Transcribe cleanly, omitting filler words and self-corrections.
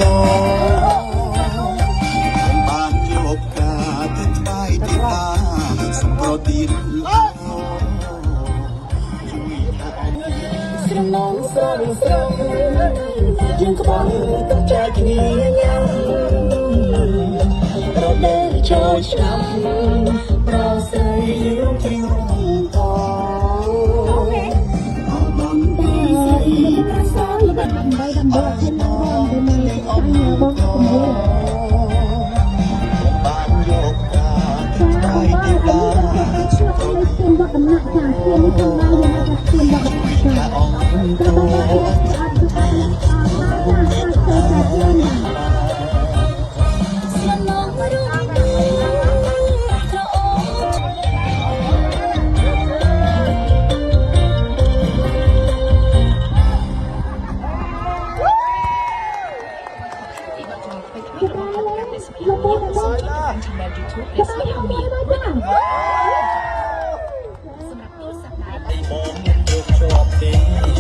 กองบางโยกกาถึงไปติดตาสมรสดินស្រមងស្រងស្រងយើងក្បត់ទឹកใจគ្នាយ៉ាងរដូវឈរឆ្នាំប្រស័យរួមជារងតអបានពីប្រស័យបានដើម្បីដើម្បីជានរដែលមានអបបងគំរូបានយកការទៅទីដាជួយឲ្យជឿនមកដំណាក់ចាស់ជាទៅបានយ៉ាងចាស់ជឿនមកអង្គទៅបងយកជាប់ទេ